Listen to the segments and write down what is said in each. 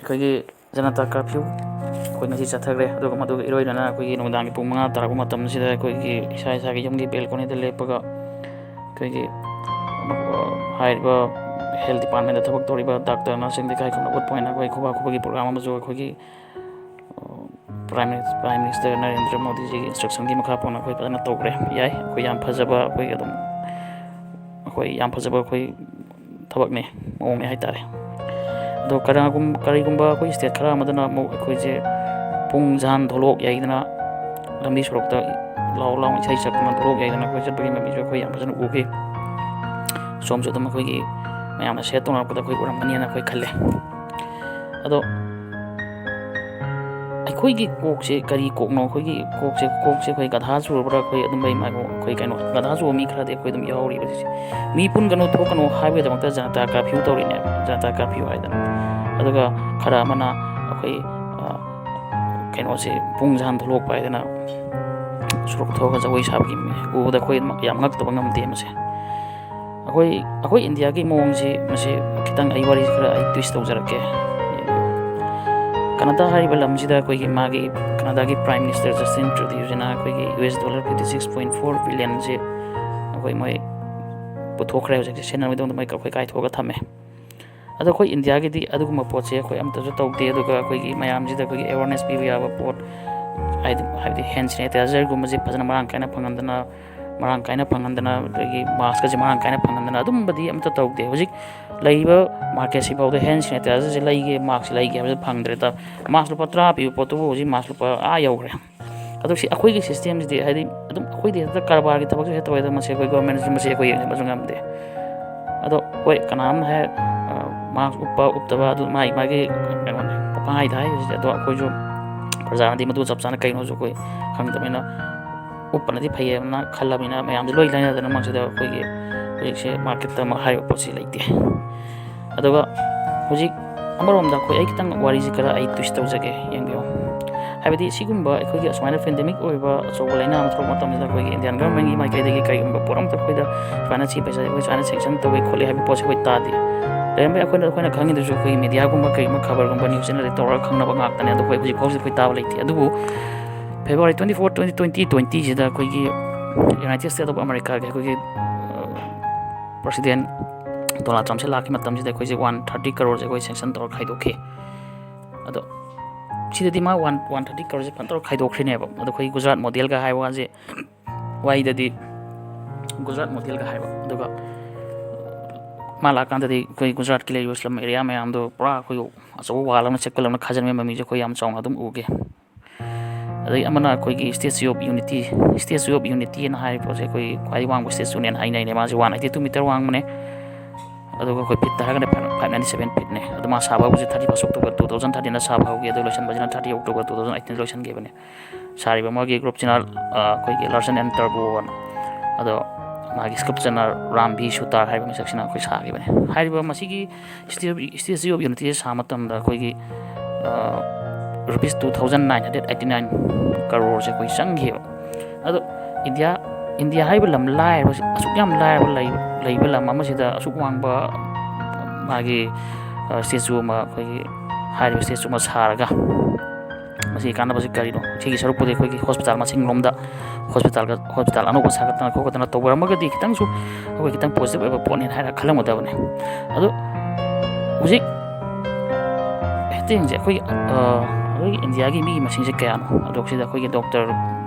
ꯑꯩꯈꯣꯏꯒꯤ ꯖꯅꯇꯥ ꯀꯔꯐ꯭ꯌꯨ ꯑꯩꯈꯣꯏ ꯉꯁꯤ ꯆꯠꯊꯈ꯭ꯔꯦ ꯑꯗꯨꯒ ꯃꯗꯨꯒ ꯏꯔꯣꯏꯅꯅ ꯑꯩꯈꯣꯏꯒꯤ ꯅꯨꯡꯗꯥꯡꯒꯤ ꯄꯨꯡ 5 ꯇꯥꯔꯛꯄ ꯃꯇꯝꯁꯤꯗ ꯑꯩꯈꯣꯏꯒꯤ ꯏꯁꯥꯒꯤ ꯌꯨꯝꯒꯤ ꯕꯦꯜꯀꯣꯅꯤꯗ ꯂꯦꯞꯄꯒ ꯑꯩꯈꯣꯏꯒꯤ ꯍꯥꯏꯔꯤꯕ ꯍꯦꯜꯊ ꯗꯤꯄꯥꯔꯠꯃꯦꯟꯇ ꯊꯕꯛ ꯇꯧꯔꯤꯕ ꯗꯥꯛꯇꯔ ꯅꯔꯁꯁꯤꯡꯗ ꯏꯀꯥꯏ ꯈꯨꯝꯅꯕ ꯎꯠꯄ ꯑꯣꯏꯅ ꯑꯩꯈꯣꯏ ꯈꯨꯕꯥꯛ ꯈꯨꯕꯒꯤ ꯄ꯭ꯔꯣꯒ꯭ꯔꯥꯝ ꯑꯃꯁꯨ ꯑꯩꯈꯣꯏꯒꯤ ꯄ꯭ꯔꯥꯏꯝ ꯃꯤꯅꯤꯁꯇꯔ ꯅꯔꯦꯟꯗ꯭ꯔ ꯃꯣꯗꯤꯖꯤꯒꯤ ꯏꯟꯁꯇ꯭ꯔꯛꯁꯟꯒꯤ ꯃꯈꯥ ꯄꯣꯟꯅ ꯑꯩꯈꯣꯏ ꯐꯖꯅ ꯇꯧꯈ꯭ꯔꯦ ꯌꯥꯏ ꯑꯩꯈꯣꯏ ꯌꯥꯝ ꯐꯖꯕ ꯑꯩꯈꯣꯏ ꯌꯥꯝ ꯐꯖꯕ ꯑꯩꯈꯣꯏ ꯊꯕꯛꯅꯤ ꯃꯑꯣꯡꯅꯤ ꯍꯥꯏꯇꯥꯔꯦ ꯑꯗꯣ ꯀꯔꯤꯒꯨꯝꯕ ꯑꯩꯈꯣꯏ ꯁ꯭ꯇꯦꯠ ꯈꯔ ꯑꯃꯗꯅ ꯑꯃꯨꯛ ꯑꯩꯈꯣꯏꯁꯦ ꯄꯨꯡ ꯖꯍꯥꯟ ꯊꯣꯛꯂꯣꯛ ꯌꯩꯗꯅ ꯂꯝꯕꯤ ꯁꯣꯔꯣꯛꯇ ꯂꯥꯎ ꯏꯁꯩ ꯁꯛꯇꯅ ꯊꯣꯛꯂꯣꯛ ꯌꯩꯗꯅ ꯑꯩꯈꯣꯏ ꯆꯠꯄꯒꯤ ꯃꯃꯤꯁꯨ ꯑꯩꯈꯣꯏ ꯌꯥꯝ ꯐꯖꯅ ꯎꯈꯤ ꯁꯣꯝꯁꯨ ꯑꯗꯨꯝ ꯑꯩꯈꯣꯏꯒꯤ ꯃꯌꯥꯝꯅ ꯁꯦꯌꯔ ꯇꯧꯅꯔꯛꯄꯗ ꯑꯩꯈꯣꯏ ꯎꯔꯝꯒꯅꯤꯅ ꯑꯩꯈꯣꯏ ꯈꯜꯂꯦ ꯑꯗꯣ ꯑꯩꯈꯣꯏꯒꯤ ꯀꯣꯛꯁꯦ ꯀꯔꯤ ꯀꯣꯛꯅꯣ ꯑꯩꯈꯣꯏꯒꯤ ꯀꯣꯛꯁꯦ ꯑꯩꯈꯣꯏ ꯒꯙꯥ ꯆꯨꯔꯕ꯭ꯔꯥ ꯑꯩꯈꯣꯏ ꯑꯗꯨꯝꯕꯩ ꯑꯩꯈꯣꯏ ꯀꯩꯅꯣ ꯒꯙꯥ ꯆꯨꯕ ꯃꯤ ꯈꯔꯗꯤ ꯑꯩꯈꯣꯏ ꯑꯗꯨꯝ ꯌꯥꯎꯔꯤꯕ ꯁꯤꯁꯦ ꯃꯤ ꯄꯨꯟꯒꯅꯨ ꯊꯣꯛꯀꯅꯨ ꯍꯥꯏꯕꯒꯤꯗꯃꯛꯇ ꯖꯅꯇꯥ ꯀꯔꯐ꯭ꯌꯨ ꯇꯧꯔꯤꯅꯦꯕ ꯖꯅꯇꯥ ꯀꯔꯐ꯭ꯌꯨ ꯍꯥꯏꯗꯅ ꯑꯗꯨꯒ ꯈꯔ ꯑꯃꯅ ꯑꯩꯈꯣꯏ ꯀꯩꯅꯣꯁꯦ ꯄꯨꯡ ꯖꯍꯥꯟ ꯊꯣꯛꯂꯛꯄ ꯍꯥꯏꯗꯅ ꯁꯣꯔꯣꯛ ꯊꯣꯛꯑꯒ ꯖꯒꯣꯏ ꯁꯥꯕꯒꯤ ꯎꯕꯗ ꯑꯩꯈꯣꯏ ꯌꯥꯝ ꯉꯛꯇꯕ ꯉꯝꯗꯦ ꯃꯁꯦ ꯑꯩꯈꯣই ꯏꯟꯗꯤꯌꯥꯒꯤ ꯃꯑꯣꯡꯁꯤ ꯃꯁꯤ ꯈꯤꯇꯪ ꯑꯩ ꯋꯥꯔꯤ ꯈꯔ ꯑꯩ ꯇ꯭ꯋꯤꯁ ꯇꯧꯖꯔꯛꯀꯦ ꯀꯅꯥꯗꯥ ꯍꯥꯏꯔꯤꯕ ꯂꯝꯁꯤꯗ ꯑꯩꯈꯣꯏꯒꯤ ꯃꯥꯒꯤ ꯀꯅꯥꯗꯥꯒꯤ ꯄ꯭ꯔꯥꯏꯝ ꯃꯤꯅꯤꯁꯇꯔ ꯖꯁꯇꯤꯟ ꯇ꯭ꯔꯨꯗ꯭ꯌꯨꯁꯤꯅ ꯑꯩꯈꯣꯏꯒꯤ $56.4 ꯕꯤꯂꯤꯌꯟꯁꯤ ꯃꯣꯏ ꯄꯨꯊꯣꯛꯈ꯭ꯔꯦ ꯍꯧꯖꯤꯛꯁꯦ ꯁꯦꯟꯅꯕꯒꯤꯗꯃꯛꯇ ꯑꯩꯈꯣꯏ ꯀꯥꯏꯊꯣꯛꯑꯒ ꯊꯝꯃꯦ ꯑꯗꯣ ꯑꯩꯈꯣꯏ ꯏꯟꯗꯤꯌꯥꯒꯤꯗꯤ ꯑꯗꯨꯒꯨꯝꯕ ꯄꯣꯠꯁꯦ ꯑꯩꯈꯣꯏ ꯑꯝꯇꯁꯨ ꯇꯧꯗꯦ ꯑꯗꯨꯒ ꯑꯩꯈꯣꯏꯒꯤ ꯃꯌꯥꯝꯁꯤꯗ ꯑꯩꯈꯣꯏꯒꯤ ꯑꯦꯋꯥꯔꯅꯦꯁ ꯄꯤꯕ ꯌꯥꯕ ꯄꯣꯠ ꯍꯥꯏꯕꯗꯤ ꯍꯦꯟ ꯁꯦꯅꯤꯇꯥꯏꯖꯔꯒꯨꯝꯕꯁꯦ ꯐꯖꯅ ꯃꯔꯥꯡ ꯀꯥꯏꯅ ꯐꯪꯍꯟꯗꯅ ꯑꯗꯒꯤ ꯃꯥꯛꯁꯀꯁꯦ ꯃꯔꯥꯡ ꯀꯥꯏꯅ ꯐꯪꯍꯟꯗꯅ ꯑꯗꯨꯝꯕꯗꯤ ꯑꯝꯇ ꯇꯧꯗꯦ ꯍꯧꯖꯤꯛ ꯂꯩꯔꯤꯕ ꯃꯥꯔꯀꯦꯠꯁꯤ ꯐꯥꯎꯗ ꯍꯦꯟ ꯁꯦꯅꯤꯇꯥꯏꯖꯔꯁꯦ ꯂꯩꯒꯦ ꯃꯥꯛꯁ ꯂꯩꯒꯦ ꯍꯥꯏꯕꯁꯦ ꯐꯪꯗ꯭ꯔꯦ ꯃꯥꯛꯁ ꯂꯨꯄꯥ 10 ꯄꯤꯕ ꯄꯣꯠꯇꯨꯕꯨ ꯍꯧꯖꯤꯛ ꯃꯥꯛꯁ ꯂꯨꯄꯥ ꯌꯧꯈ꯭ꯔꯦ ꯑꯗꯣ ꯁꯤ ꯑꯩꯈꯣꯏꯒꯤ ꯁꯤꯁꯇꯦꯝꯁꯤꯗꯤ ꯍꯥꯏꯗꯤ ꯑꯗꯨꯝ ꯑꯩꯈꯣꯏꯗꯤ ꯍꯦꯛꯇ ꯀꯔꯕꯥꯔꯒꯤ ꯊꯕꯛꯁꯨ ꯍꯦꯛ ꯇꯧꯋꯦ ꯃꯁꯤ ꯑꯩꯈꯣꯏ ꯒꯣꯔꯃꯦꯟꯠꯁꯨ ꯃꯁꯤ ꯑꯩꯈꯣꯏ ꯌꯦꯡꯁꯤꯟꯕꯁꯨ ꯉꯝꯗꯦ ꯑꯗꯣ ꯍꯣꯏ ꯀꯅꯥꯝꯅ ꯍꯦꯛ ꯃꯥꯛꯁ ꯎꯞꯄ ꯎꯞꯇꯕ ꯑꯗꯨ ꯃꯥꯒꯤ ꯀꯩꯅꯣꯅꯤ ꯄꯪꯍꯥꯏꯗ ꯍꯥꯏꯕꯁꯤꯗꯤ ꯑꯗꯣ ꯑꯩꯈꯣꯏꯁꯨ ꯄ꯭ꯔꯖꯥꯅꯗꯤ ꯃꯗꯨ ꯆꯞ ꯆꯥꯅ ꯀꯩꯅꯣꯁꯨ ꯑꯩꯈꯣꯏ ꯈꯪꯗꯕꯅꯤꯅ ꯎꯞꯄꯅꯗꯤ ꯐꯩꯌꯦꯅ ꯈꯜꯂꯕꯅꯤ나 ꯃꯌꯥꯝꯁꯦ ꯂꯣꯏ ꯂꯩꯅꯗꯅ ꯃꯁꯤꯗ ꯑꯩꯈꯣꯏꯒꯤ ꯍꯧꯖꯤꯛꯁꯦ ꯃꯥꯔꯀꯦꯠꯇ ꯍꯥꯏꯔꯤꯕ ꯄꯣꯠꯁꯤ ꯂꯩꯇꯦ ꯑꯗꯨꯒ ꯍꯧꯖꯤꯛ ꯑꯃꯔꯣꯝꯗ ꯑꯩ ꯈꯤꯇꯪ ꯋꯥꯔꯤꯁꯤ ꯈꯔ ꯑꯩ ꯇ꯭ꯋꯤꯁ ꯇꯧꯖꯒꯦ ꯌꯦꯡꯕꯤꯌꯨ ꯍꯥꯏꯕꯗꯤ ꯁꯤꯒꯨꯝꯕ ꯑꯩꯈꯣꯏꯒꯤ ꯑꯁꯨꯃꯥꯏꯅ ꯄꯦꯟꯗꯦꯃꯤꯛ ꯑꯣꯏꯕ ꯑꯆꯧꯕ ꯂꯩꯅꯥ ꯑꯃ ꯊꯣꯛꯄ ꯃꯇꯝꯁꯤꯗ ꯑꯩꯈꯣꯏꯒꯤ ꯏꯟꯗꯤꯌꯥꯟ ꯒꯚꯔꯟꯃꯦꯟꯠꯒꯤ ꯃꯥꯏꯀꯩꯗꯒꯤ ꯀꯔꯤꯒꯨꯝꯕ ꯄꯣꯠ ꯑꯃꯇ ꯑꯩꯈꯣꯏꯗ ꯁꯨꯃꯥꯏꯅ ꯁꯤ ꯄꯩꯁꯥꯁꯦ ꯑꯩꯈꯣꯏ ꯁꯨꯃꯥꯏꯅ ꯁꯦꯡꯁꯟ ꯇꯧꯋꯤ ꯈꯣꯠꯂꯤ ꯍꯥꯏꯕ ꯄꯣꯠꯁꯦ ꯑꯩꯈꯣꯏ ꯇꯥꯗꯦ ꯂꯩꯔꯝꯕ ꯑꯩꯈꯣꯏꯅ ꯈꯪꯉꯤꯗꯨꯁꯨ ꯑꯩꯈꯣꯏꯒꯤ ꯃꯦꯗꯤꯌꯥꯒꯨꯝꯕ ꯀꯩꯒꯨꯝꯕ ꯈꯕꯔꯒꯨꯝꯕ ꯅ꯭ꯌꯨꯁ ꯆꯦꯅꯦꯜꯗ ꯇꯧꯔꯒ ꯈꯪꯅꯕ ꯉꯥꯛꯇꯅꯦ ꯑꯗꯣ ꯑꯩꯈꯣꯏ ꯍꯧꯖꯤꯛ ꯐꯥꯎꯁꯤ ꯑꯩꯈꯣꯏ ꯇꯥꯕ ꯂꯩꯇꯦ ꯑꯗꯨꯕꯨ ꯐꯦꯕ꯭ꯔꯨꯋꯥꯔꯤ 24, 2020ꯁꯤꯗ ꯑꯩꯈꯣꯏꯒꯤ ꯌꯨꯅꯥꯏꯇꯦꯗ ꯁ꯭ꯇꯦꯠ ꯑꯣꯐ ꯑꯃꯦꯔꯤꯀꯥꯒꯤ ꯑꯩꯈꯣꯏꯒꯤ ꯄ꯭ꯔꯁꯤꯗꯦꯟ ꯗꯣꯅꯥꯜꯗ ꯇ꯭ꯔꯝꯞꯁꯦ ꯂꯥꯛꯈꯤ ꯃꯇꯝꯁꯤꯗ ꯑꯩꯈꯣꯏꯁꯦ 130 ꯀꯔꯣꯔꯁꯦ ꯑꯩꯈꯣꯏ ꯁꯦꯡꯁꯟ ꯇꯧꯔꯒ ꯈꯥꯏꯗꯣꯛꯈꯤ ꯑꯗꯣ ꯁꯤꯗꯗꯤ ꯃꯥ 130 ꯀꯔꯣꯔꯁꯦ ꯐꯖꯅ ꯇꯧꯔꯒ ꯈꯥꯏꯗꯣꯛꯈ꯭ꯔꯤꯅꯦꯕ ꯑꯗꯣ ꯑꯩꯈꯣꯏ ꯒꯨꯖꯔꯥꯠ ꯃꯣꯗꯦꯜꯒ ꯍꯥꯏꯕ ꯋꯥꯁꯦ ꯋꯥꯍꯩꯗꯗꯤ ꯒꯨꯖꯔꯥꯠ ꯃꯣꯗꯦꯜꯒ ꯍꯥꯏꯕ ꯑꯗꯨꯒ ꯃꯥ ꯂꯥꯛꯀꯥꯟꯗꯗꯤ ꯑꯩꯈꯣꯏ ꯒꯨꯖꯔꯥꯠꯀꯤ ꯂꯩꯔꯤꯕ ꯁ꯭ꯂꯝ ꯑꯦꯔꯤꯌꯥ ꯃꯌꯥꯝꯗꯣ ꯄꯨꯔꯥ ꯑꯩꯈꯣꯏ ꯑꯆꯧꯕ ꯋꯥꯜ ꯑꯃ ꯆꯦꯛꯄꯜ ꯑꯃ ꯈꯥꯖꯤꯟꯕꯒꯤ ꯃꯃꯤꯁꯦ ꯑꯩꯈꯣꯏ ꯌꯥꯝ ꯆꯥꯎꯅ ꯑꯗꯨꯝ ꯎꯒꯦ ꯑꯗꯩ ꯑꯃꯅ ꯑꯩꯈꯣꯏꯒꯤ ꯁ꯭ꯇꯦꯆꯨ ꯑꯣꯐ ꯌꯨꯅꯤꯇꯤꯅ ꯍꯥꯏꯔꯤꯕ ꯄꯣꯠꯁꯦ ꯑꯩꯈꯣꯏ ꯈ꯭ꯋꯥꯏꯗꯒꯤ ꯋꯥꯡꯕ ꯁ꯭ꯇꯦꯆꯨꯅꯦꯅ ꯍꯥꯏꯅꯩꯅꯦ ꯃꯥꯁꯦ 182 ꯃꯤꯇꯔ ꯋꯥꯡꯕꯅꯦ ꯑꯗꯨꯒ ꯑꯩꯈꯣꯏ ꯐꯤꯠꯇ ꯍꯥꯏꯔꯒꯅ 597 ꯐꯤꯠꯅꯦ ꯑꯗꯣ ꯃꯥ ꯁꯥꯕ ꯍꯧꯕꯁꯦ 31 ꯑꯣꯛꯇꯣꯕꯔ 2013ꯗ ꯁꯥꯕ ꯍꯧꯈꯤ ꯑꯗꯨ ꯂꯣꯏꯁꯤꯟꯕꯁꯤꯅ 30 ꯑꯣꯛꯇꯣꯕꯔ 2018ꯗ ꯂꯣꯏꯁꯤꯟꯈꯤꯕꯅꯦ ꯁꯥꯔꯤꯕ ꯃꯣꯏꯒꯤ ꯒ꯭ꯔꯨꯞꯁꯤꯅ ꯑꯩꯈꯣꯏꯒꯤ ꯂꯥꯔꯁꯟ ꯑꯦꯟ ꯇꯔꯕꯣꯅ ꯑꯗꯣ ꯃꯥꯒꯤ ꯁ꯭ꯀꯜꯞꯆꯔꯅ ꯔꯥꯝꯕꯤ ꯁꯨꯇꯥꯔ ꯍꯥꯏꯕ ꯃꯤꯁꯛꯁꯤꯅ ꯑꯩꯈꯣꯏ ꯁꯥꯈꯤꯕꯅꯦ ꯍꯥꯏꯔꯤꯕ ꯃꯁꯤꯒꯤ ꯁ꯭ꯇꯦꯆꯨ ꯑꯣꯐ ꯌꯨꯅꯤꯇꯤꯁꯦ ꯁꯥꯕ ꯃꯇꯝꯗ ꯑꯩꯈꯣꯏꯒꯤ ꯔꯨꯄꯤꯁ 2,989 ꯀꯔꯣꯔꯁꯦ ꯑꯩꯈꯣꯏ ꯆꯪꯈꯤꯕ ꯑꯗꯣ ꯏꯟꯗꯤꯌꯥ ꯍꯥꯏꯕ ꯂꯝ ꯂꯥꯏꯔꯕ ꯑꯁꯨꯛ ꯌꯥꯝ ꯂꯥꯏꯔꯕ ꯂꯩꯕ ꯂꯝ ꯑꯃꯁꯤꯗ ꯑꯁꯨꯛ ꯋꯥꯡꯕ ꯃꯥꯒꯤ ꯁ꯭ꯇꯦꯆꯨ ꯑꯃ ꯑꯩꯈꯣꯏꯒꯤ ꯍꯥꯏꯔꯤꯕ ꯁ꯭ꯇꯦꯆꯨ ꯑꯃ ꯁꯥꯔꯒ ꯃꯁꯤꯒꯤ ꯀꯥꯟꯅꯕꯁꯤ ꯀꯔꯤꯅꯣ ꯁꯤꯒꯤ ꯁꯔꯨꯛꯄꯨꯗꯤ ꯑꯩꯈꯣꯏꯒꯤ ꯍꯣꯁꯄꯤꯇꯥꯜ ꯃꯁꯤꯡꯂꯣꯝꯗ ꯍꯣꯁꯄꯤꯇꯥꯜ ꯑꯅꯧꯕ ꯁꯥꯒꯠꯇꯅ ꯈꯣꯠꯀꯠꯇꯅ ꯇꯧꯕꯔꯝꯃꯒꯗꯤ ꯈꯤꯇꯪꯁꯨ ꯑꯩꯈꯣꯏ ꯈꯤꯇꯪ ꯄꯣꯖꯤꯇꯤꯕ ꯑꯣꯏꯕ ꯄꯣꯠꯅꯦꯅ ꯍꯥꯏꯔ ꯈꯜꯂꯝꯒꯗꯕꯅꯦ ꯑꯗꯣ ꯍꯧꯖꯤꯛ ꯍꯦꯛꯇ ꯑꯩꯈꯣꯏꯒꯤ ꯏꯟꯗꯤꯌꯥꯒꯤ ꯃꯤꯒꯤ ꯃꯁꯤꯡꯁꯦ ꯀꯌꯥꯅꯣ ꯑꯗꯣ ꯁꯤꯗ ꯑꯩꯈꯣꯏꯒꯤ ꯗꯣꯛꯇꯔ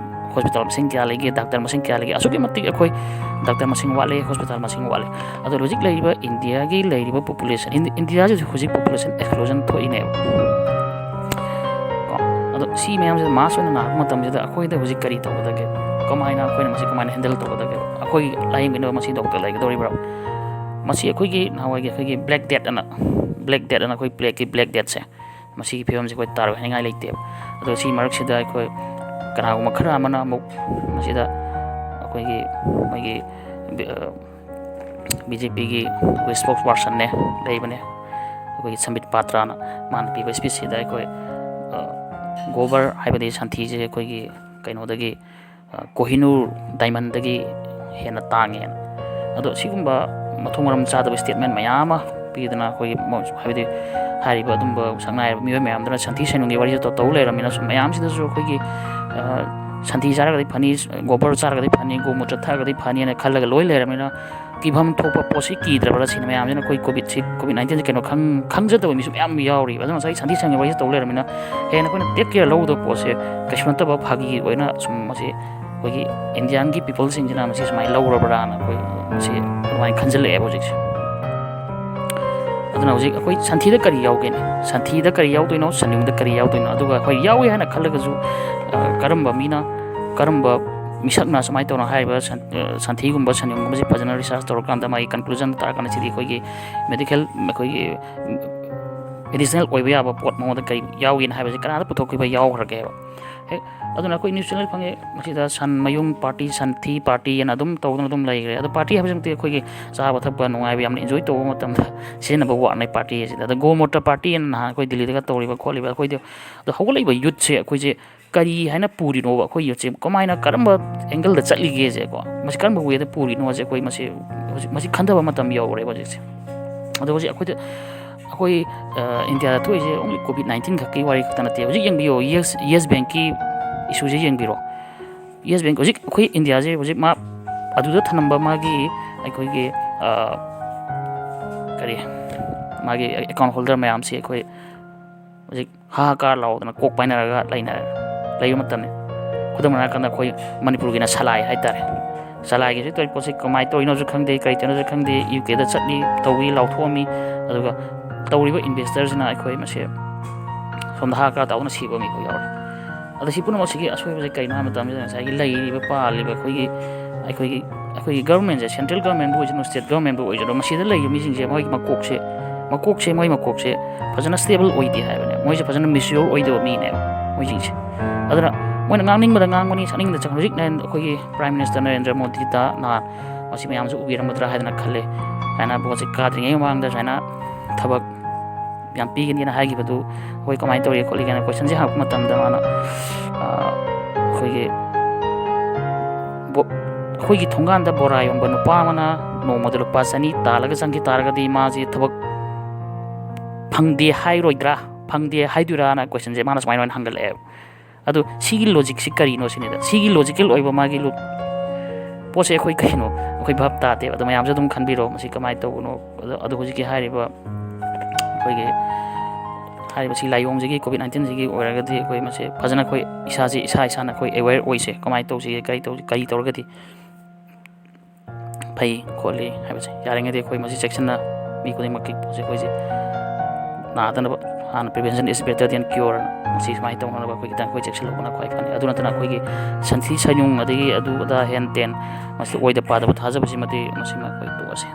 ꯍꯣꯁꯄꯤꯇꯥꯜ ꯃꯁꯤꯡ ꯀꯌꯥ ꯂꯩꯒꯦ ꯗꯥꯛꯇꯔ ꯃꯁꯤꯡ ꯀꯌꯥ ꯂꯩꯒꯦ ꯑꯁꯨꯛꯀꯤ ꯃꯇꯤꯛ ꯑꯩꯈꯣꯏ ꯗꯥꯛꯇꯔ ꯃꯁꯤꯡ ꯋꯥꯠꯂꯦ ꯍꯣꯁꯄꯤꯇꯥꯜ ꯃꯁꯤꯡ ꯋꯥꯠꯂꯦ ꯑꯗꯣ ꯍꯧꯖꯤꯛ ꯂꯩꯔꯤꯕ ꯏꯟꯗꯤꯌꯥꯒꯤ ꯂꯩꯔꯤꯕ ꯄꯣꯄꯨꯂꯦꯁꯟ ꯏꯟꯗꯤꯌꯥꯁꯤ ꯍꯧꯖꯤꯛ ꯄꯣꯄꯨꯂꯦꯁꯟ ꯑꯦꯛꯁꯄ꯭ꯂꯣꯖꯟ ꯊꯣꯛꯏꯅꯦꯕ ꯑꯗꯣ ꯁꯤ ꯃꯌꯥꯝꯁꯤꯗ ꯃꯥꯁ ꯑꯣꯏꯅ ꯅꯥꯔꯛꯄ ꯃꯇꯝꯁꯤꯗ ꯑꯩꯈꯣꯏꯗ ꯍꯧꯖꯤꯛ ꯀꯔꯤ ꯇꯧꯒꯗꯒꯦ ꯑꯩꯈꯣꯏꯅ ꯃꯁꯤ ꯀꯃꯥꯏꯅ ꯍꯦꯟꯗꯜ ꯇꯧꯒꯗꯒꯦꯕ ꯑꯩꯈꯣꯏꯒꯤ ꯂꯥꯌꯦꯡꯕꯤꯅꯕ ꯃꯁꯤ ꯗꯣꯛꯇꯔ ꯂꯩꯒꯗꯧꯔꯤꯕ꯭ꯔꯥ ꯃꯁꯤ ꯑꯩꯈꯣꯏꯒꯤ ꯅꯍꯥꯟꯋꯥꯏꯒꯤ ꯑꯩꯈꯣꯏꯒꯤ ꯕ꯭ꯂꯦꯛ ꯗꯦꯠ ꯑꯅ ꯑꯩꯈꯣꯏ ꯄ꯭ꯂꯦꯛꯀꯤ ꯕ꯭ꯂꯦꯛ ꯗꯦꯠꯁꯦ ꯃꯁꯤꯒꯤ ꯐꯤꯕꯝꯁꯦ ꯑꯩꯈꯣꯏ ꯇꯥꯔꯣꯏ ꯍꯥꯏꯅꯤꯡꯉꯥꯏ ꯂꯩꯇꯦꯕ ꯑꯗꯣ ꯁꯤ ꯃꯔꯛꯁꯤꯗ ꯑꯩꯈꯣꯏ ꯀꯅꯥꯒꯨꯝꯕ ꯈꯔ ꯑꯃꯅ ꯑꯃꯨꯛ ꯃꯁꯤꯗ ꯑꯩꯈꯣꯏꯒꯤ ꯃꯣꯏꯒꯤ BJPꯒꯤ ꯑꯩꯈꯣꯏ ꯁ꯭ꯄꯣꯛꯁ ꯄꯥꯔꯁꯟꯅꯦ ꯂꯩꯕꯅꯦ ꯑꯩꯈꯣꯏꯒꯤ ꯁꯝꯕꯤꯠ ꯄꯥꯇ꯭ꯔꯥꯅ ꯃꯥꯅ ꯄꯤꯕ ꯁ꯭ꯄꯤꯆꯁꯤꯗ ꯑꯩꯈꯣꯏ ꯒꯣꯕꯔ ꯍꯥꯏꯕꯗꯤ ꯁꯟꯊꯤꯁꯦ ꯑꯩꯈꯣꯏꯒꯤ ꯀꯩꯅꯣꯗꯒꯤ ꯀꯣꯍꯤꯅꯨꯔ ꯗꯥꯏꯃꯟꯗꯒꯤ ꯍꯦꯟꯅ ꯇꯥꯡꯉꯦꯅ ꯑꯗꯣ ꯁꯤꯒꯨꯝꯕ ꯃꯊꯣꯡ ꯃꯔꯝ ꯆꯥꯗꯕ ꯁ꯭ꯇꯦꯠꯃꯦꯟ ꯃꯌꯥꯝ ꯑꯃ ꯄꯤꯗꯅ ꯑꯩꯈꯣꯏꯒꯤ ꯍꯥꯏꯕꯗꯤ ꯍꯥꯏꯔꯤꯕ ꯑꯗꯨꯝꯕ ꯁꯛꯅꯥꯏꯔꯕ ꯃꯤꯑꯣꯏ ꯃꯌꯥꯝꯗꯨꯅ ꯁꯟꯊꯤ ꯁꯟꯌꯨꯡꯒꯤ ꯋꯥꯔꯤꯁꯦ ꯇꯧ ꯂꯩꯔꯕꯅꯤꯅ ꯁꯨꯝ ꯃꯌꯥꯝꯁꯤꯗꯁꯨ ꯑꯩꯈꯣꯏꯒꯤ ꯁꯟꯊꯤ ꯆꯥꯔꯒꯗꯤ ꯐꯅꯤ ꯒꯣꯕꯔ ꯆꯥꯔꯒꯗꯤ ꯐꯅꯤ ꯒꯣꯃꯨꯇ꯭ꯔ ꯊꯛꯑꯒꯗꯤ ꯐꯅꯤꯅ ꯈꯜꯂꯒ ꯂꯣꯏ ꯂꯩꯔꯕꯅꯤꯅ ꯀꯤꯐꯝ ꯊꯣꯛꯄ ꯄꯣꯠꯁꯤ ꯀꯤꯗ꯭ꯔꯕ꯭ꯔꯥ ꯁꯤꯅ ꯃꯌꯥꯝꯁꯤꯅ ꯑꯩꯈꯣꯏ ꯀꯣꯚꯤꯗ 19ꯁꯤ ꯀꯩꯅꯣ ꯈꯪꯖꯗꯕ ꯃꯤꯁꯨ ꯃꯌꯥꯝ ꯌꯥꯎꯔꯤꯕ ꯑꯗꯨꯅ ꯉꯁꯥꯏ ꯁꯟꯊꯤ ꯁꯟꯌꯨꯡꯒꯤ ꯋꯥꯔꯤꯁꯦ ꯇꯧ ꯂꯩꯔꯕꯅꯤ나 ꯍꯦꯟꯅ ꯑꯩꯈꯣꯏꯅ ꯇꯦꯛ ꯀꯦꯌꯔ ꯂꯧꯒꯗꯕ ꯄꯣꯠꯁꯦ ꯀꯩꯁꯨ ꯅꯠꯇꯕ ꯐꯥꯒꯤ ꯑꯣꯏꯅ ꯁꯨꯝ ꯃꯁꯤ ꯑꯩꯈꯣꯏꯒꯤ ꯏꯟꯗꯤꯌꯥꯟꯒꯤ ꯄꯤꯄꯜꯁꯤꯡꯁꯤꯅ ꯃꯁꯤ ꯁꯨꯃꯥꯏꯅ ꯂꯧꯔꯕ꯭ꯔꯥꯅ ꯑꯩꯈꯣꯏ ꯃꯁꯤ ꯑꯗꯨꯃꯥꯏꯅ ꯈꯟꯖꯤꯜꯂꯛꯑꯦꯕ ꯍꯧꯖꯤꯛꯁꯦ ꯑꯗꯨꯅ ꯍꯧꯖꯤꯛ ꯑꯩꯈꯣꯏ ꯁꯟꯊꯤꯗ ꯀꯔꯤ ꯌꯥꯎꯒꯦꯅꯦ ꯁꯟꯊꯤꯗ ꯀꯔꯤ ꯌꯥꯎꯗꯣꯏꯅꯣ ꯁꯟꯌꯨꯡꯗ ꯀꯔꯤ ꯌꯥꯎꯗꯣꯏꯅꯣ ꯑꯗꯨꯒ ꯑꯩꯈꯣꯏ ꯌꯥꯎꯏ ꯍꯥꯏꯅ ꯈꯜꯂꯒꯁꯨ ꯀꯔꯝꯕ ꯃꯤꯅ ꯀꯔꯝꯕ ꯃꯤꯁꯛꯅ ꯁꯨꯃꯥꯏꯅ ꯇꯧꯅ ꯍꯥꯏꯔꯤꯕ ꯁꯟꯊꯤꯒꯨꯝꯕ ꯁꯟꯌꯨꯡꯒꯨꯝꯕꯁꯤ ꯐꯖꯅ ꯔꯤꯁꯥꯔꯆ ꯇꯧꯔꯀꯥꯟꯗ ꯃꯥꯒꯤ ꯀꯟꯀ꯭ꯂꯨꯖꯟ ꯇꯥꯔꯀꯥꯟꯗ ꯁꯤꯗꯤ ꯑꯩꯈꯣꯏꯒꯤ ꯃꯦꯗꯤꯀꯦꯜ ꯑꯩꯈꯣꯏꯒꯤ ꯃꯦꯗꯤꯁꯅꯦꯜ ꯑꯣꯏꯕ ꯌꯥꯕ ꯄꯣꯠ ꯃꯉꯣꯟꯗ ꯀꯔꯤ ꯌꯥꯎꯒꯦꯅ ꯍꯥꯏꯕꯁꯤ ꯀꯅꯥꯗ ꯄꯨꯊꯣꯛꯈꯤꯕ ꯌꯥꯎꯈ꯭ꯔꯒꯦꯕ ꯍꯦꯛ ꯑꯗꯨꯅ ꯑꯩꯈꯣꯏ ꯅ꯭ꯌꯨꯁ ꯆꯦꯅꯦꯜ ꯐꯪꯉꯦ ꯃꯁꯤꯗ ꯁꯟ ꯃꯌꯨꯡ ꯄꯥꯔꯇꯤ ꯁꯟꯊꯤ ꯄꯥꯔꯇꯤ ꯑꯅ ꯑꯗꯨꯝ ꯇꯧꯗꯅ ꯑꯗꯨꯝ ꯂꯩꯈ꯭ꯔꯦ ꯑꯗꯣ ꯄꯥꯔꯇꯤ ꯍꯥꯏꯕꯁꯤꯃꯛꯇꯤ ꯑꯩꯈꯣꯏꯒꯤ ꯆꯥꯕ ꯊꯛꯄ ꯅꯨꯡꯉꯥꯏꯕ ꯌꯥꯝꯅ ꯏꯟꯖꯣꯏ ꯇꯧꯕ ꯃꯇꯝꯗ ꯁꯤꯖꯤꯟꯅꯕ ꯋꯥꯔꯗꯅꯦ ꯄꯥꯔꯇꯤ ꯑꯁꯤꯗ ꯑꯗ ꯒꯣꯃꯨꯇ꯭ꯔ ꯄꯥꯔꯇꯤ ꯑꯅ ꯅꯍꯥꯟ ꯑꯩꯈꯣꯏ ꯗꯤꯜꯂꯤꯗꯒ ꯇꯧꯔꯤꯕ ꯈꯣꯠꯂꯤꯕ ꯑꯩꯈꯣꯏꯗꯤ ꯑꯗꯣ ꯍꯧꯒꯠꯂꯛꯏꯕ ꯌꯨꯠꯁꯦ ꯑꯩꯈꯣꯏꯁꯦ ꯀꯔꯤ ꯍꯥꯏꯅ ꯄꯨꯔꯤꯅꯣꯕ ꯑꯩꯈꯣꯏ ꯌꯨꯠꯁꯦ ꯀꯃꯥꯏꯅ ꯀꯔꯝꯕ ꯑꯦꯡꯒꯜꯗ ꯆꯠꯂꯤꯒꯦꯁꯦꯀꯣ ꯃꯁꯤ ꯀꯔꯝꯕ ꯋꯦꯗ ꯄꯨꯔꯤꯅꯣꯁꯦ ꯑꯩꯈꯣꯏ ꯃꯁꯤ ꯈꯟꯊꯕ ꯃꯇꯝ ꯌꯧꯔꯦꯕ ꯍꯧꯖꯤꯛꯁꯦ ꯑꯗꯣ ꯍꯧꯖꯤꯛ ꯑꯩꯈꯣꯏ ꯏꯟꯗꯤꯌꯥꯗ ꯊꯣꯛꯏꯁꯦ ꯑꯣꯡꯂꯤ ꯀꯣꯚꯤꯗ 19 ꯈꯛꯀꯤ ꯋꯥꯔꯤ ꯈꯛꯇ ꯅꯠꯇꯦ ꯍꯧꯖꯤꯛ ꯌꯦꯡꯕꯤꯌꯣ ꯌꯦꯁ ꯕꯦꯡꯀꯤ ꯏꯁꯨꯁꯦ ꯌꯦꯡꯕꯤꯔꯣ ꯌꯦꯁ ꯕꯦꯡ ꯍꯧꯖꯤꯛ ꯑꯩꯈꯣꯏ ꯏꯟꯗꯤꯌꯥꯁꯦ ꯍꯧꯖꯤꯛ ꯃꯥ ꯑꯗꯨꯗ ꯊꯅꯝꯕ ꯃꯥꯒꯤ ꯑꯩꯈꯣꯏꯒꯤ ꯀꯔꯤ ꯃꯥꯒꯤ ꯑꯦꯀꯥꯎꯟ ꯍꯣꯜꯗꯔ ꯃꯌꯥꯝꯁꯤ ꯑꯩꯈꯣꯏ ꯍꯧꯖꯤꯛ ꯍꯥꯍꯥꯀꯥꯔ ꯂꯥꯎꯗꯅ ꯀꯣꯛ ꯄꯥꯏꯅꯔꯒ ꯂꯩꯕ ꯃꯇꯝꯅꯤ ꯈꯨꯗꯝ ꯑꯣꯏꯅ ꯍꯥꯏꯔꯀꯥꯟꯗ ꯑꯩꯈꯣꯏ ꯃꯅꯤꯄꯨꯔꯒꯤꯅ ꯁꯂꯥꯏ ꯍꯥꯏꯇꯥꯔꯦ ꯁꯂꯥꯏꯒꯤꯁꯤ ꯇꯧꯔꯤ ꯄꯣꯠꯁꯤ ꯀꯃꯥꯏꯅ ꯇꯧꯔꯤꯅꯣꯁꯨ ꯈꯪꯗꯦ ꯀꯔꯤ ꯇꯧꯔꯤꯅꯣꯁꯨ ꯈꯪꯗꯦ UK ꯗ ꯆꯠꯂꯤ ꯇꯧꯏ ꯂꯥꯎꯊꯣꯛꯑꯝꯃꯤ ꯑꯗꯨꯒ ꯇꯧꯔꯤꯕ ꯏꯟꯚꯦꯁꯇꯔꯁꯤꯅ ꯑꯩꯈꯣꯏ ꯃꯁꯦ ꯁꯣꯝꯗ ꯍꯥꯍꯥꯀꯥꯔ ꯇꯧꯗꯅ ꯁꯤꯕ ꯃꯤꯐꯥꯎ ꯌꯥꯎꯔꯦ ꯑꯗꯣ ꯁꯤ ꯄꯨꯝꯅꯃꯛꯁꯤꯒꯤ ꯑꯁꯣꯏꯕꯁꯦ ꯀꯩꯅꯣ ꯍꯥꯏꯕ ꯃꯇꯝꯁꯤꯗ ꯉꯁꯥꯏꯒꯤ ꯂꯩꯔꯤꯕ ꯄꯥꯜꯂꯤꯕ ꯑꯩꯈꯣꯏꯒꯤ ꯒꯚꯔꯟꯃꯦꯟꯁꯦ ꯁꯦꯟꯇ꯭ꯔꯦꯜ ꯒꯚꯔꯟꯃꯦꯟꯕꯨ ꯑꯣꯏꯁꯅꯨ ꯁ꯭ꯇꯦꯠ ꯒꯚꯔꯟꯃꯦꯟꯕꯨ ꯑꯣꯏꯁꯅꯨ ꯃꯁꯤꯗ ꯂꯩꯔꯤꯕ ꯃꯤꯁꯤꯡꯁꯦ ꯃꯣꯏꯒꯤ ꯃꯀꯣꯛꯁꯦ ꯐꯖꯅ ꯁ꯭ꯇꯦꯕꯜ ꯑꯣꯏꯗꯦ ꯍꯥꯏꯕꯅꯦ ꯃꯣꯏꯁꯦ ꯐꯖꯅ ꯃꯦꯆꯤꯌꯣꯔ ꯑꯣꯏꯗꯕ ꯃꯤꯅꯦꯕ ꯃꯣꯏꯁꯤꯡꯁꯦ ꯑꯗꯨꯅ ꯃꯣꯏꯅ ꯉꯥꯡꯅꯤꯡꯕꯗ ꯉꯥꯡꯕꯅꯤ ꯁꯛꯅꯤꯡꯕꯗ ꯁꯛ ꯍꯧꯖꯤꯛ ꯑꯩꯈꯣꯏꯒꯤ ꯄ꯭ꯔꯥꯏꯝ ꯃꯤꯅꯤꯁꯇꯔ ꯅꯔꯦꯟꯗ꯭ꯔ ꯃꯣꯗꯤꯗ ꯅꯍꯥꯟ ꯃꯁꯤ ꯃꯌꯥꯝꯁꯨ ꯎꯕꯤꯔꯝꯒꯗ꯭ꯔꯥ ꯍꯥꯏꯗꯅ ꯈꯜꯂꯦ ꯁꯨꯃꯥꯏꯅ ꯚꯣꯠꯁꯦ ꯀꯥꯗ꯭ꯔꯤꯉꯩ ꯃꯃꯥꯡꯗ ꯁꯨꯃꯥꯏꯅ ꯊꯕꯛ ꯌꯥꯝ ꯄꯤꯒꯅꯤꯅ ꯍꯥꯏꯈꯤꯕꯗꯨ ꯑꯩꯈꯣꯏ ꯀꯃꯥꯏꯅ ꯇꯧꯔꯤ ꯈꯣꯠꯂꯤ ꯀꯥꯏꯅ ꯀꯣꯏꯁꯟꯁꯦ ꯍꯪꯉꯛꯄ ꯃꯇꯝꯗ ꯃꯥꯅ ꯑꯩꯈꯣꯏꯒꯤ ꯊꯣꯡꯒꯥꯟꯗ ꯕꯣꯔꯥ ꯌꯣꯟꯕ ꯅꯨꯄꯥ ꯑꯃꯅ ꯅꯣꯡꯃꯗ ꯂꯨꯄꯥ 200 ꯇꯥꯜꯂꯒ ꯆꯪꯈꯤ ꯇꯥꯔꯒꯗꯤ ꯃꯥꯁꯤ ꯊꯕꯛ ꯐꯪꯗꯦ ꯍꯥꯏꯔꯣꯏꯗ꯭ꯔꯥ ꯐꯪꯗꯦ ꯍꯥꯏꯗꯣꯏꯔꯥꯅ ꯀꯣꯏꯁꯟꯁꯦ ꯃꯥꯅ ꯁꯨꯃꯥꯏꯅ ꯑꯣꯏꯅ ꯍꯪꯒꯠꯂꯛꯑꯦꯕ ꯑꯗꯣ ꯁꯤꯒꯤ ꯂꯣꯖꯤꯛꯁꯤ ꯀꯔꯤꯅꯣ ꯁꯤꯅꯤꯗ ꯁꯤꯒꯤ ꯂꯣꯖꯤꯀꯦꯜ ꯑꯣꯏꯕ ꯃꯥꯒꯤ ꯄꯣꯠꯁꯦ ꯑꯩꯈꯣꯏ ꯀꯩꯅꯣ ꯑꯩꯈꯣꯏ ꯚꯥꯞ ꯇꯥꯗꯦꯕ ꯑꯗꯣ ꯃꯌꯥꯝꯁꯨ ꯑꯗꯨꯝ ꯈꯟꯕꯤꯔꯣ ꯃꯁꯤ ꯀꯃꯥꯏꯅ ꯇꯧꯕꯅꯣ ꯑꯗꯣ ꯍꯧꯖꯤꯛꯀꯤ ꯍꯥꯏꯔꯤꯕ ꯁꯤ ꯂꯥꯏꯑꯣꯡꯁꯤꯒꯤ ꯀꯣꯚꯤꯗ 19ꯁꯤꯒꯤ ꯑꯣꯏꯔꯒꯗꯤ ꯑꯩꯈꯣꯏ ꯃꯁꯤ ꯐꯖꯅ ꯑꯩꯈꯣꯏ ꯏꯁꯥꯅ ꯑꯩꯈꯣꯏ ꯑꯦꯋꯦꯌꯔ ꯑꯣꯏꯁꯦ ꯀꯃꯥꯏꯅ ꯇꯧꯁꯤꯒꯦ ꯀꯔꯤ ꯇꯧꯔꯒꯗꯤ ꯐꯩ ꯈꯣꯠꯂꯤ ꯍꯥꯏꯕꯁꯦ ꯌꯥꯔꯤꯉꯩꯗꯤ ꯑꯩꯈꯣꯏ ꯃꯁꯤ ꯆꯦꯛꯁꯤꯟꯅ ꯃꯤ ꯈꯨꯗꯤꯡꯃꯛꯀꯤ ꯄꯣꯠꯁꯦ ꯑꯩꯈꯣꯏꯁꯦ ꯅꯥꯗꯅꯕ ꯍꯥꯟꯅ ꯄ꯭ꯔꯤꯚꯦꯟꯁꯟ ꯏꯁ ꯕꯦꯇꯔ ꯗꯦꯟ ꯀ꯭ꯌꯣꯔ ꯃꯁꯤ ꯁꯨꯃꯥꯏꯅ ꯇꯧꯅꯅꯕ ꯑꯩꯈꯣꯏ ꯈꯤꯇꯪ ꯑꯩꯈꯣꯏ ꯆꯦꯛꯁꯤꯜꯍꯧꯕꯅ ꯈ꯭ꯋꯥꯏ ꯐꯅꯤ ꯑꯗꯨ ꯅꯠꯇꯅ ꯑꯩꯈꯣꯏꯒꯤ ꯁꯟꯊꯤ ꯁꯟꯌꯨꯡ ꯑꯗꯒꯤ ꯑꯗꯨ ꯑꯗꯥ ꯍꯦꯟ ꯇꯦꯟ ꯃꯁꯤ ꯑꯣꯏꯗ ꯄꯥꯗꯕ ꯊꯥꯖꯕꯁꯤꯃꯗꯤ ꯃꯁꯤꯃ ꯑꯩꯈꯣꯏ ꯇꯣꯛꯑꯁꯦ